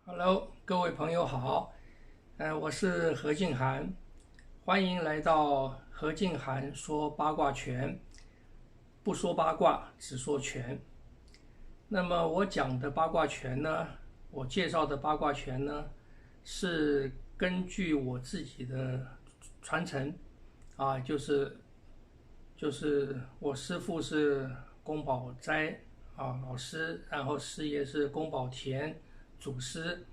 Hello，各位朋友好，我是何静涵，欢迎来到何静涵说八卦拳，不说八卦，只说拳。那么我讲的八卦拳呢，我介绍的八卦拳呢，是根据我自己的传承啊，就是我师父是宫保斋老师，然后师爷是宫保田祖师，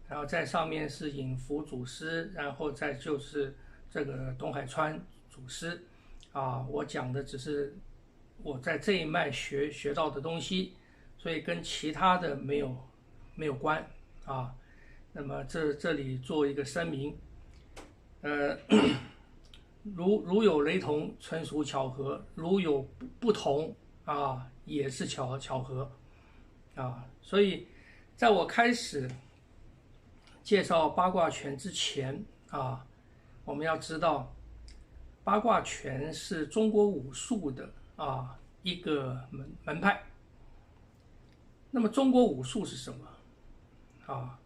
然后在上面是引福祖师，然后再就是这个东海川祖师我讲的只是我在这一脉学到的东西，所以跟其他的没有关啊。那么这里做一个声明，呃，如有雷同，纯属巧合；如有不同也是巧合所以，在我开始介绍八卦拳之前我们要知道，八卦拳是中国武术的一个门派。那么，中国武术是什么啊？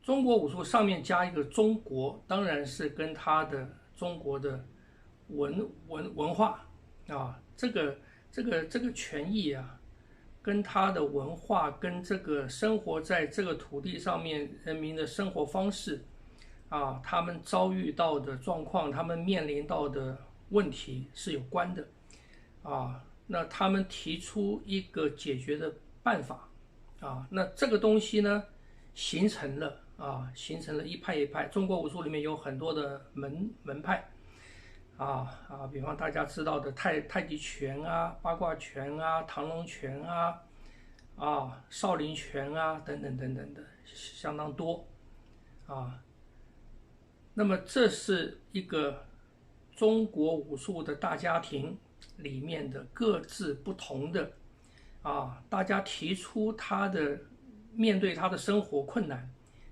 中国武术上面加一个中国，当然是跟它的中国的文化这个权益跟它的文化跟这个生活在这个土地上面人民的生活方式他们遭遇到的状况，他们面临到的问题是有关的那他们提出一个解决的办法那这个东西呢，形成了一派一派。中国武术里面有很多的门派比方大家知道的太极拳八卦拳螳螂拳少林拳等等等等的，相当多那么这是一个中国武术的大家庭里面的各自不同的大家提出面对他的生活困难，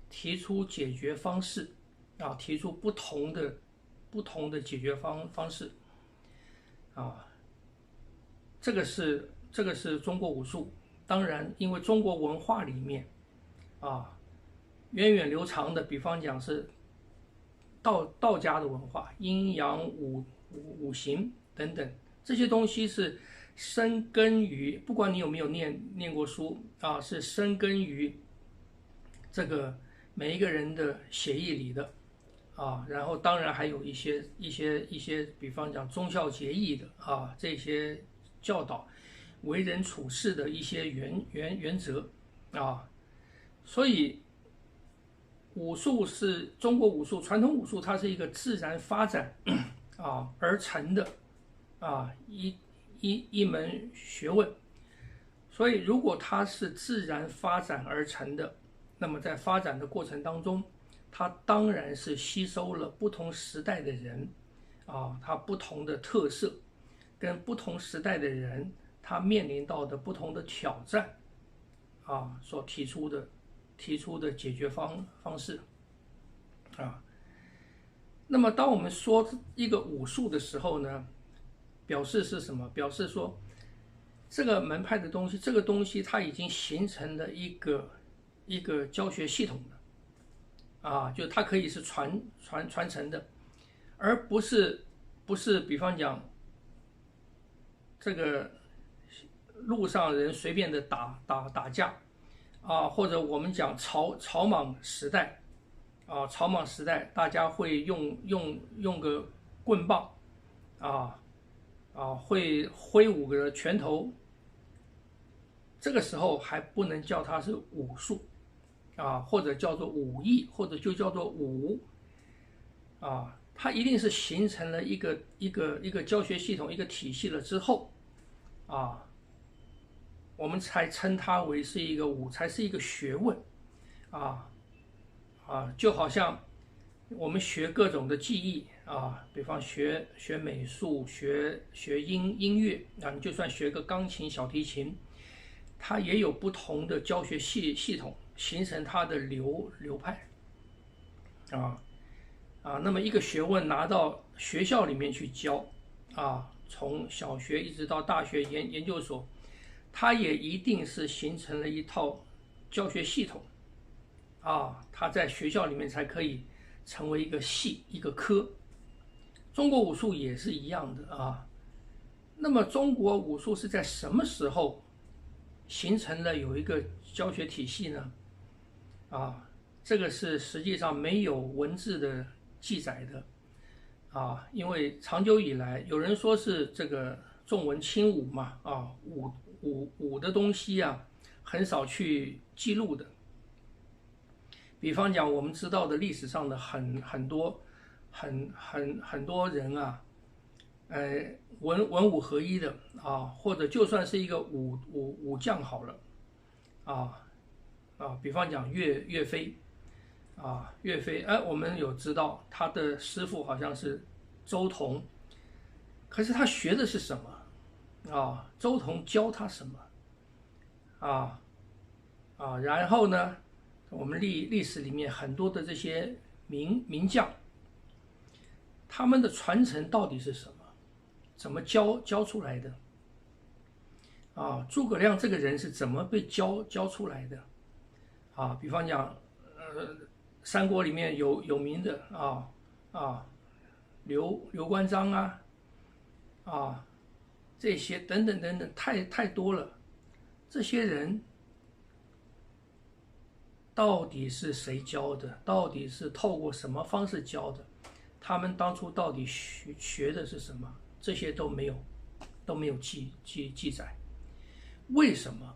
提出解决方式提出不同的解决方式这个是中国武术。当然，因为中国文化里面源远流长的，比方讲是道家的文化，阴阳五行等等，这些东西是深根于，不管你有没有念过书是深根于这个每一个人的血液里的然后当然还有一些，比方讲忠孝节义的这些教导，为人处事的一些原则所以武术是中国武术，传统武术它是一个自然发展而成的一门学问。所以如果它是自然发展而成的，那么在发展的过程当中，它当然是吸收了不同时代的人它不同的特色，跟不同时代的人他面临到的不同的挑战所提出的解决方式那么当我们说一个武术的时候呢，表示是什么？表示说这个门派的东西，这个东西它已经形成了一个教学系统的就它可以是传承的，而不是比方讲这个路上人随便的打架或者我们讲草莽时代草莽时代大家会用个棍棒会挥舞个拳头，这个时候还不能叫它是武术或者叫做武艺，或者就叫做武它一定是形成了一个教学系统，一个体系了之后我们才称它为是一个武，才是一个学问就好像我们学各种的技艺比方学美术，学音乐你就算学个钢琴、小提琴，它也有不同的教学系统，形成它的流派那么一个学问拿到学校里面去教从小学一直到大学研究所，它也一定是形成了一套教学系统啊，它在学校里面才可以成为一个系一个科。中国武术也是一样的啊。那么中国武术是在什么时候形成了有一个教学体系呢？啊，这个是实际上没有文字的记载的啊，因为长久以来有人说是这个重文轻武嘛，啊，武的东西啊很少去记录的。比方讲，我们知道的历史上的很多人啊，文武合一的啊，或者就算是一个武将好了，比方讲岳飞啊，岳飞，我们有知道他的师傅好像是周同，可是他学的是什么啊？周同教他什么然后呢，我们历史里面很多的这些名将，他们的传承到底是什么？怎么教出来的？诸葛亮这个人是怎么被教出来的？比方讲，三国里面有名的刘关张这些等等太多了。这些人到底是谁教的？到底是透过什么方式教的？他们当初到底学的是什么？这些都没有记载。为什么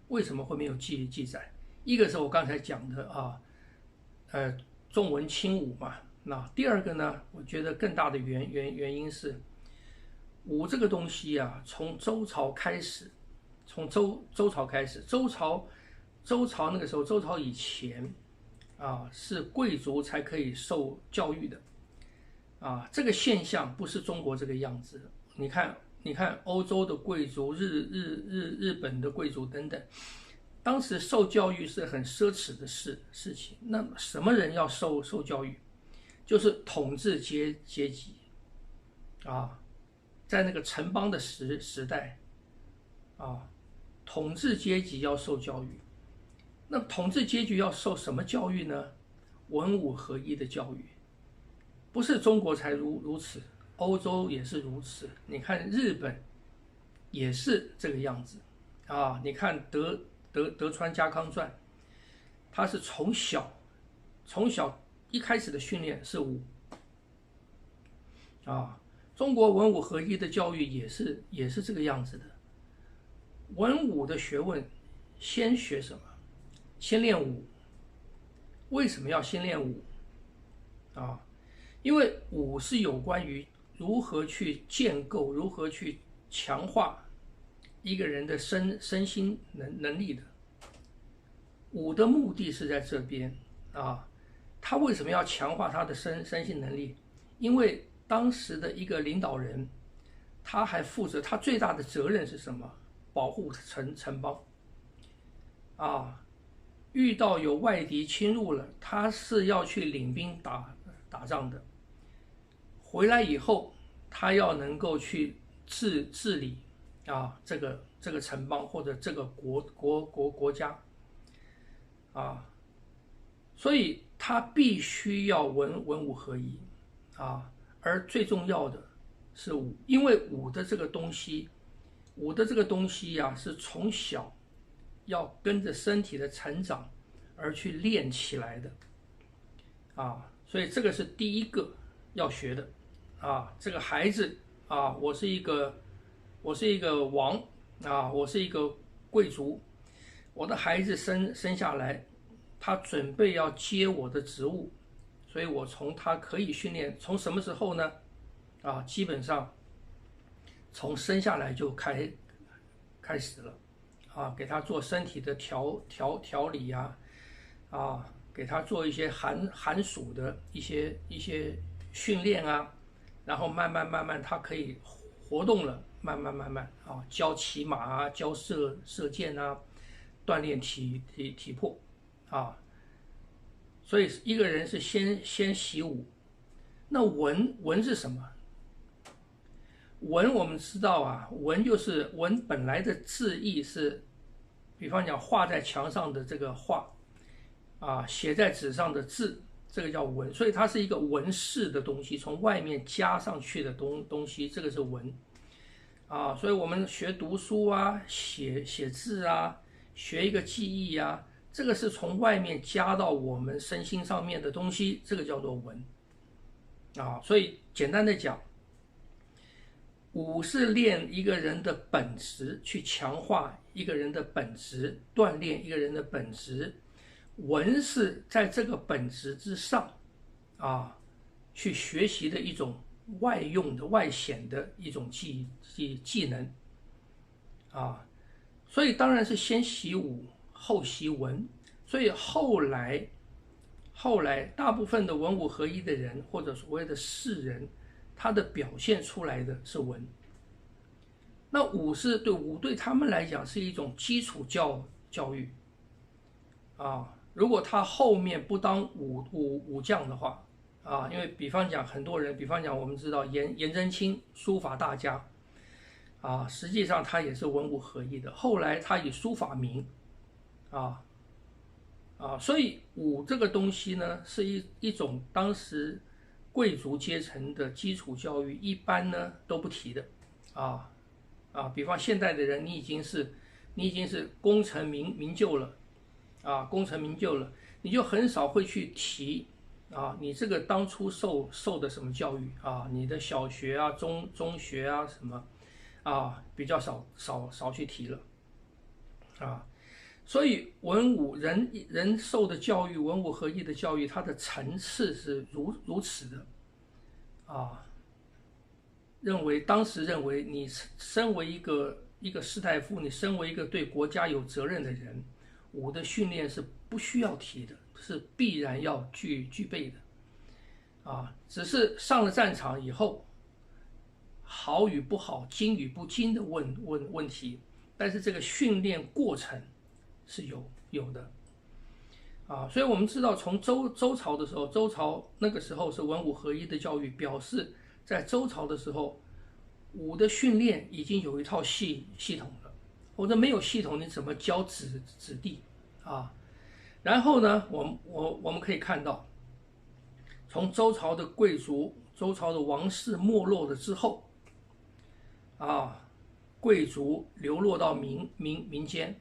为什么会没有记载？一个是我刚才讲的重文轻武嘛。那第二个呢，我觉得更大的原因是武这个东西啊，从周朝开始，周朝开始，周朝那个时候，周朝以前是贵族才可以受教育的这个现象不是中国这个样子。你看欧洲的贵族，日本的贵族等等，当时受教育是很奢侈的事情。那什么人要受教育？就是统治阶级在那个城邦的时代统治阶级要受教育。那统治阶级要受什么教育呢？文武合一的教育。不是中国才如此，欧洲也是如此。你看日本也是这个样子你看德川家康传，他是从小一开始的训练是武中国文武合一的教育也是这个样子的。文武的学问先学什么？先练武。为什么要先练武因为武是有关于如何去建构，如何去强化一个人的身心能力的。武的目的是在这边他为什么要强化他的身心能力？因为当时的一个领导人，他还负责，他最大的责任是什么？保护城邦遇到有外敌侵入了，他是要去领兵打仗的。回来以后，他要能够去治理这个城邦或者这个国家所以他必须要文武合一而最重要的是武，因为武的这个东西是从小要跟着身体的成长而去练起来的所以这个是第一个要学的这个孩子我是一个王我是一个贵族，我的孩子生下来，他准备要接我的职务，所以我从他可以训练，从什么时候呢？基本上从生下来就开始了给他做身体的调理给他做一些寒暑的一些训练然后慢慢他可以活动了，慢慢教骑马教射箭锻炼体魄所以一个人是先习武。那文是什么？文我们知道文就是文本来的字义是比方讲画在墙上的这个画，写在纸上的字，这个叫文，所以它是一个文饰的东西，从外面加上去的东西，这个是文。所以我们学读书啊，写字啊，学一个记忆啊，这个是从外面加到我们身心上面的东西，这个叫做文。所以简单的讲，武是练一个人的本质，去强化一个人的本质，锻炼一个人的本质。文是在这个本质之上，去学习的一种外用的、外显的一种技能，所以当然是先习武，后习文。所以后来大部分的文武合一的人，或者所谓的士人，他的表现出来的是文。那武对他们来讲是一种基础教育，如果他后面不当武将的话，因为比方讲很多人，比方讲我们知道颜真卿书法大家，实际上他也是文武合一的，后来他以书法名，所以武这个东西呢，是一种当时贵族阶层的基础教育，一般呢都不提的，比方现在的人，你已经是功成名就了，功成名就了，你就很少会去提你这个当初受的什么教育你的小学中学什么比较少去提了所以文武人受的教育，文武合一的教育，它的层次是如此的当时认为你身为一个士大夫，你身为一个对国家有责任的人，武的训练是不需要提的，是必然要具备的只是上了战场以后，好与不好，精与不精的问题，但是这个训练过程是有的所以我们知道从周朝的时候，周朝那个时候是文武合一的教育，表示在周朝的时候，武的训练已经有一套系统了，或者没有系统，你怎么教子弟然后呢，我们可以看到，从周朝的贵族、周朝的王室没落了之后，贵族流落到民间，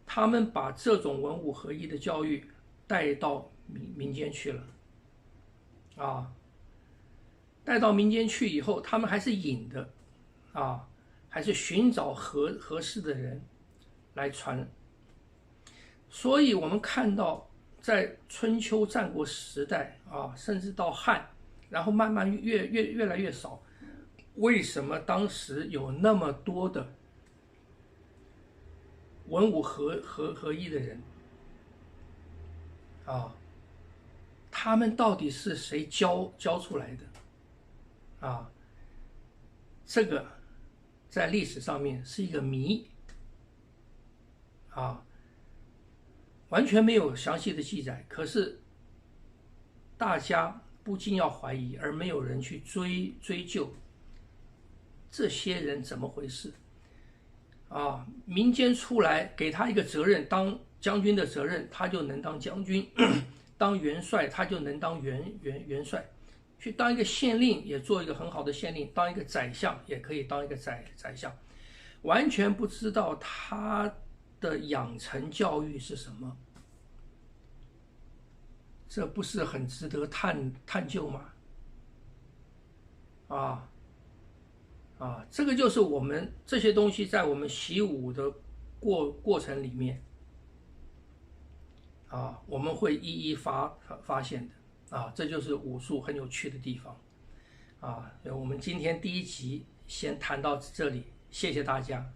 他们把这种文武合一的教育带到民间去了带到民间去以后，他们还是隐的还是寻找合适的人来传。所以我们看到在春秋战国时代甚至到汉，然后慢慢越来越少，为什么当时有那么多的文武合一的人他们到底是谁教出来的这个在历史上面是一个谜完全没有详细的记载，可是大家不禁要怀疑，而没有人去追究这些人怎么回事民间出来给他一个责任，当将军的责任，他就能当将军当元帅他就能当元帅，去当一个县令也做一个很好的县令，当一个宰相也可以当一个宰相，完全不知道他的养成教育是什么，这不是很值得探究吗？这个就是我们这些东西在我们习武的过程里面我们会一一发现的这就是武术很有趣的地方我们今天第一集先谈到这里，谢谢大家。